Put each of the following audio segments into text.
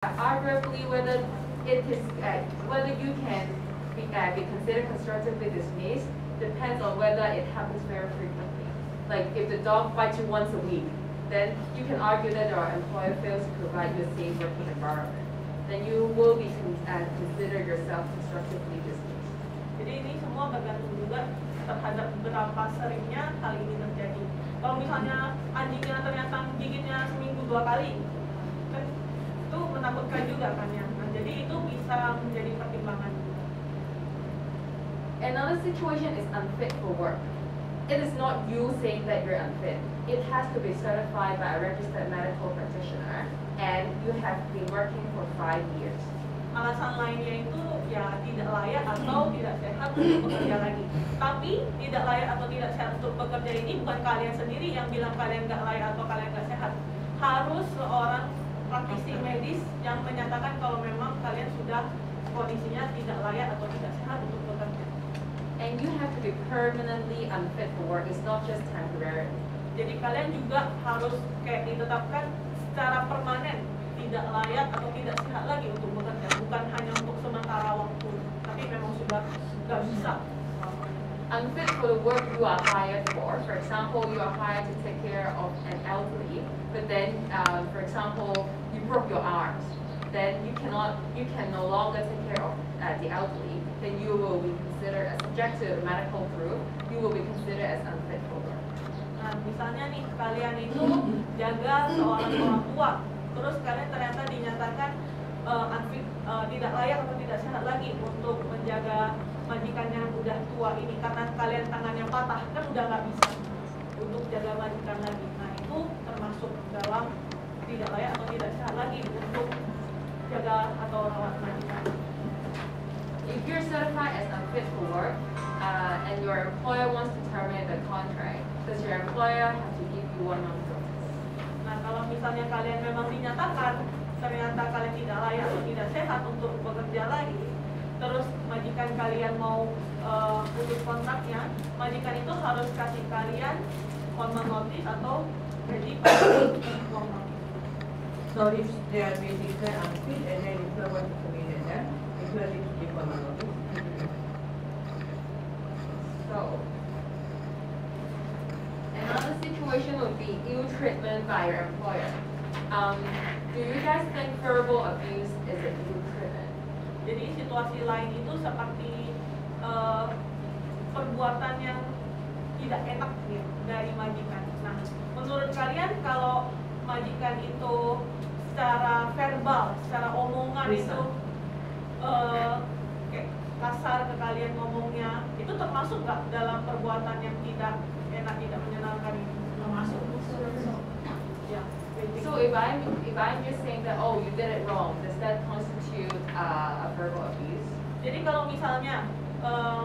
arguably whether you can be considered constructively dismissed depends on whether it happens very frequently. Like if the dog bites you once a week, then you can argue that your employer fails to provide you a safe working environment. Then you will be consider yourself constructively dismissed. Jadi ini semua bergantung juga terhadap berapa seringnya hal ini terjadi. Kalau misalnya anjingnya ternyata gigitnya seminggu 2 kali, kan itu menakutkan juga kan ya. Nah, jadi itu bisa menjadi pertimbangan. Another situation is unfit for work. It is not you saying that you're unfit. It has to be certified by a registered medical practitioner, and you have been working for 5 years. Alasan lainnya itu ya tidak layak atau tidak sehat untuk bekerja lagi. Tapi tidak layak atau tidak sehat untuk bekerja ini bukan kalian sendiri yang bilang kalian nggak layak atau kalian nggak sehat. Harus seorang praktisi medis yang menyatakan kalau memang kalian sudah kondisinya tidak layak atau tidak sehat untuk bekerja. And you have to be permanently unfit for work. It's not just temporary. Jadi kalian juga harus kayak ditetapkan secara permanen tidak layak atau tidak sehat lagi untuk bekerja, bukan hanya untuk sementara waktu, tapi memang sudah nggak bisa. Unfit for the work you are hired for. For example, you are hired to take care of an elderly, but then, for example, you broke your arms. Then you can no longer take care of the elderly. Then you will be considered, as subject to medical proof, you will be considered as unfit for work. Nah, misalnya nih kalian itu jaga seorang orang tua, terus kalian ternyata dinyatakan unfit, tidak layak atau tidak sehat lagi untuk menjaga majikan yang udah tua ini karena kalian tangannya patah, kan udah nggak bisa untuk jaga majikan lagi. Nah, itu termasuk dalam tidak layak atau tidak sehat lagi untuk jaga atau rawat majikan. If you're certified as unfit for work, and your employer wants to terminate the contract, does your employer have to give you 1 month notice? Nah, kalau misalnya kalian memang dinyatakan ternyata kalian tidak layak atau tidak sehat untuk bekerja lagi, terus majikan kalian mau putus kontraknya, majikan itu harus kasih kalian 1 month notice atau gaji pada 1 month. So if they are basically unfit and then if you want to terminate them, you have to give 1 month notice. So, another situation would be ill treatment by your employer. Do you guys think verbal abuse is an ill treatment? Jadi situasi lain itu seperti perbuatan yang tidak enak gitu, dari majikan. Nah, menurut kalian kalau majikan itu secara verbal, secara omongan Bisa. itu kayak kasar ke kalian ngomongnya, itu termasuk nggak dalam perbuatan yang tidak enak, tidak menyenangkan itu? Termasuk. Ya. So if I'm just saying that, oh, you did it wrong, does that constitute a verbal abuse? Jadi kalau misalnya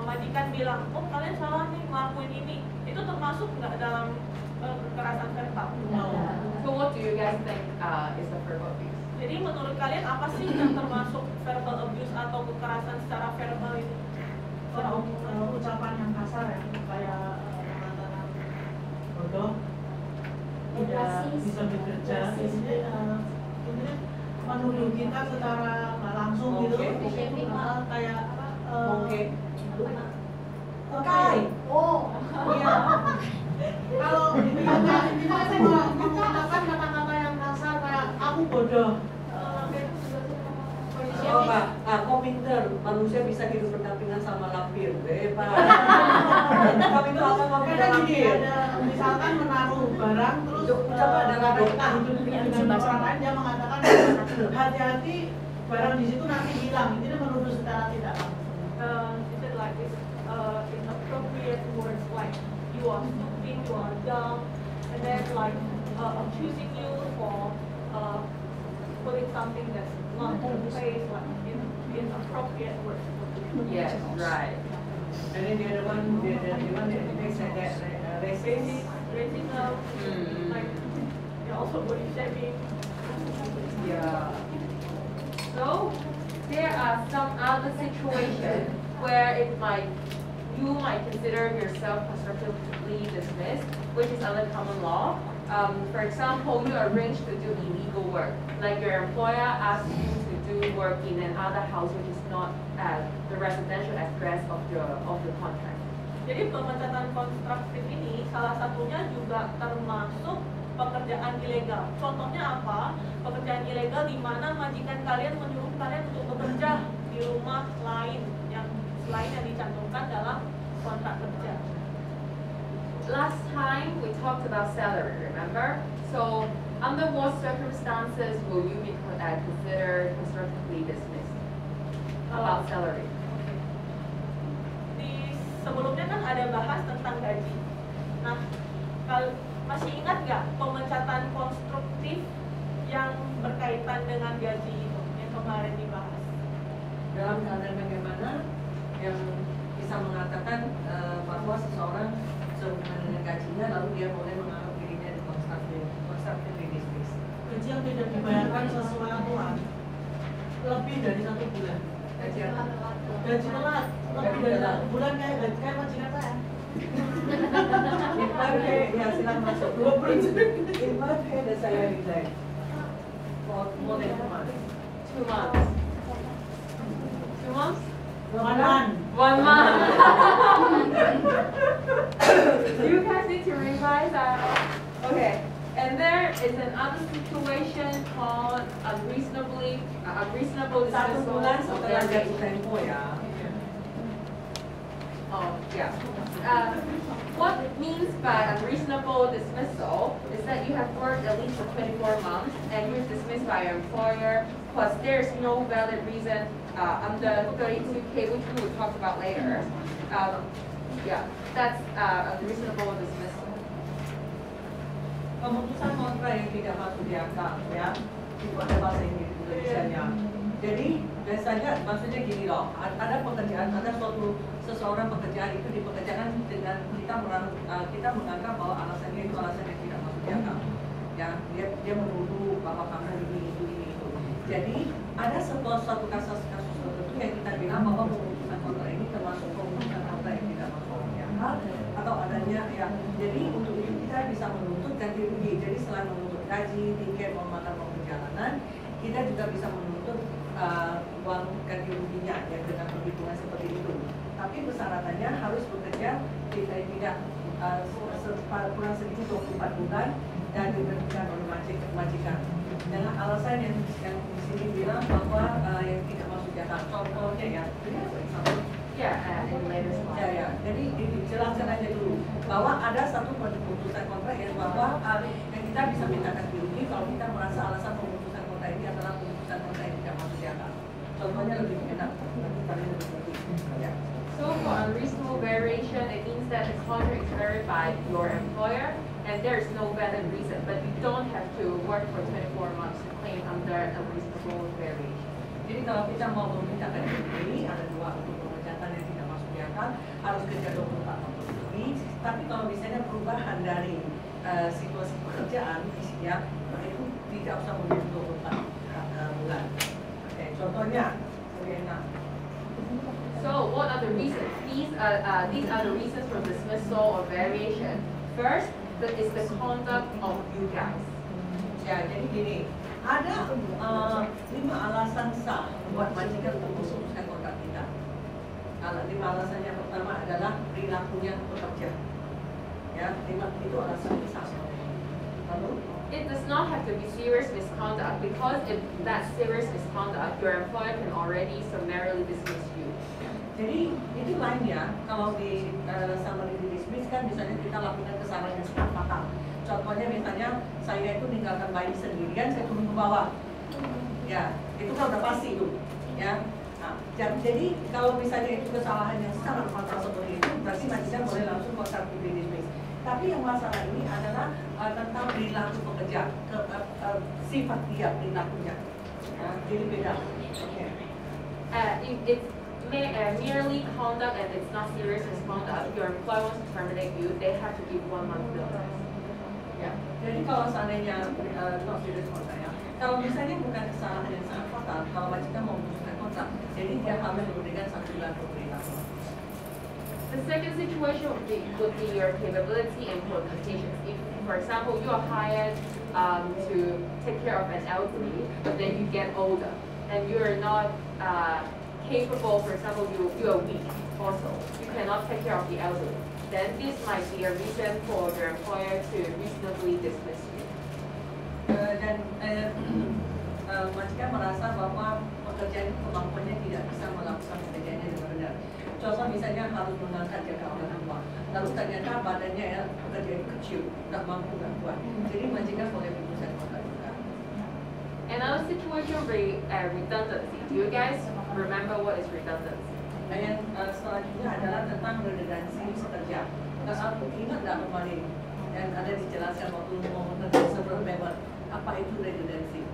majikan bilang, oh kalian salah nih ngelakuin ini, itu termasuk nggak dalam kekerasan verbal? So what do you guys think is a verbal abuse? Jadi menurut kalian apa sih yang termasuk verbal abuse atau kekerasan secara verbal itu? Ucapan yang kasar ya, kayak mengatakan bodoh, tidak bisa bekerja, intinya menuduh kita secara nggak langsung gitu, kayak apa? Oke. Oke. Oh, iya. Kalau intinya saya mengatakan kata-kata yang kasar kayak aku bodoh. Oh, Pak, kok pinter, manusia bisa hidup berdampingan sama lampir. Pak. Kami itu apa ngomong Kadang gini, lampir? ada misalkan menaruh barang terus Coba dengan kita hidup dengan orang lain, dia mengatakan hati-hati barang di situ nanti hilang. Ini menuduh secara tidak langsung. Is it like this inappropriate words like you are stupid, you are dumb, and then like accusing you for putting something that's not on place, like inappropriate words. Yes, right. And then the other one, they said that racist. Racism, like you're also body shaming. Yeah. So there are some other situations where you might consider yourself constructively dismissed, which is under common law. For example, you arrange to do illegal work, like your employer asks you to do work in another house which is not the residential address of the contract. Jadi pemecatan konstruktif ini salah satunya juga termasuk pekerjaan ilegal. Contohnya apa? Pekerjaan ilegal di mana majikan kalian menyuruh kalian untuk bekerja di rumah lain yang selain yang dicantumkan dalam kontrak kerja. Last time we talked about salary, remember? So under what circumstances will you be considered constructively dismissed about salary? Sebelumnya kan ada bahas tentang gaji. Nah, masih ingat nggak pemecatan konstruktif yang berkaitan dengan gaji itu yang kemarin dibahas? Dalam keadaan bagaimana yang bisa mengatakan bahwa seseorang sehubungan dengan gajinya lalu dia boleh menganggap dirinya di konstruktif dismiss. Gaji yang tidak dibayarkan sesuai aturan lebih dari 1 bulan. Gaji apa? Gaji telat lebih dari 1 bulan kayak majikan saya. Ya silakan masuk. 2 bulan. Ada saya resign. More than 2 months. 2 months. 2 months? 1 month. 1 month. You guys need to revise that. Okay. And there is another situation called unreasonable 1 dismissal bulan of setelah jatuh variation. tempo ya. Oh, yeah. What it means by unreasonable dismissal is that you have worked at least for 24 months and you're dismissed by your employer, plus there's no valid reason under 32K, which we will talk about later. Yeah, that's unreasonable dismissal. Pemutusan kontrak yang tidak masuk di akal ya, itu ada bahasa Indonesia-nya. Jadi biasanya maksudnya gini loh, ada pekerjaan, ada seseorang pekerjaan itu dipekerjakan dengan kita menganggap bahwa alasannya itu alasan yang tidak masuk di akal. Ya, dia menuduh bahwa kamu ini itu. Jadi ada suatu kasus tertentu yang kita bilang bahwa pemutusan kontrak ini termasuk pemutusan kontrak yang tidak masuk di akal atau adanya ya. Jadi untuk itu kita bisa menuntut ganti rugi. Jadi selain menuntut gaji, tiket, makan perjalanan, kita juga bisa menuntut uang ganti ruginya ya dengan perhitungan seperti itu. Tapi persyaratannya harus bekerja tidak kurang sedikit 24 bulan dan diberhentikan oleh majikan. Dengan alasan yang di sini bilang bahwa yang tidak masuk di akal. Contohnya ya, Yeah, in later slide. ya. Jadi dijelaskan aja dulu bahwa ada satu pemutusan kontrak yang bahwa yang kita bisa minta ganti rugi kalau kita merasa alasan pemutusan kontrak ini adalah pemutusan kontrak yang tidak masuk di akal. Contohnya lebih enak, nanti kalian lebih ngerti. Ya. So for unreasonable variation, it means that the contract is varied by your employer and there is no valid reason, but you don't have to work for 24 months to claim under unreasonable variation. Jadi kalau kita mau meminta ganti rugi, ada 2 untuk pemecatan yang tidak masuk di akal, harus kerja 24 tahun lebih. Tapi kalau misalnya perubahan dari situasi pekerjaan, ya, itu tidak usah menunggu 24 bulan. Oke, contohnya, lebih enak. So what are the reasons? These are the reasons for dismissal or variation. First, is the conduct of you guys. Ya, jadi gini, ada 5 alasan sah buat majikan untuk memutuskan kontrak kita. 5 alasan yang pertama adalah perilakunya pekerja. Ya, 5 itu alasan sah. Lalu, It does not have to be serious misconduct because if that's serious misconduct, your employer can already summarily dismiss you. jadi itu lainnya kalau di summary dismiss kan misalnya kita lakukan kesalahan yang sangat fatal. Contohnya misalnya saya itu meninggalkan bayi sendirian, saya turun ke bawah. Ya, itu kan udah pasti itu. Ya. Nah, jadi kalau misalnya itu kesalahan yang sangat fatal seperti itu, berarti majikan boleh langsung konstruktif dismiss. Tapi yang masalah ini adalah tentang perilaku pekerja, sifat dia perilakunya. Ya, jadi beda. Okay. If it's merely conduct and it's not serious misconduct, your employer wants to terminate you, they have to give 1 month notice. Ya, jadi kalau seandainya not serious kontrak ya, kalau misalnya bukan kesalahan yang sangat fatal, kalau majikan mau memutuskan kontrak, jadi dia harus memberikan 1 bulan pemberitaan. The second situation would be your capability and qualifications. If, for example, you are hired to take care of an elderly, but then you get older and you are not capable, for example, you are weak also, you cannot take care of the elderly, then this might be a reason for your employer to reasonably dismiss you. Majikan merasa bahwa pekerjaan kemampuannya tidak bisa melakukan pekerjaannya dengan benar. Contoh misalnya harus mengangkat jaga orang tua, lalu ternyata badannya ya pekerjaan kecil, nggak mampu nggak kuat. Jadi majikan boleh memutuskan kontrak juga. Another situation redundancy. Do you guys remember what is redundancy? Dan yang selanjutnya adalah tentang redundansi pekerja. Aku ingat nggak kemarin dan ada dijelaskan waktu mau bekerja sebelum member apa itu redundansi?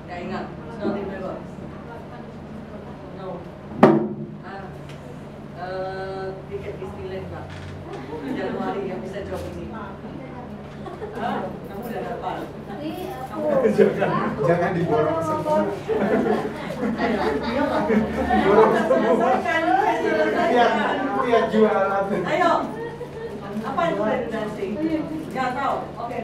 Nggak ingat, not remember. No. Tiket Disneyland Pak. Januari yang bisa jawab ini. Kamu udah dapat. Jangan diborong semua. Diborong semua. Biar jualan. Ayo. Apa itu redundansi? Nggak tahu. Oke.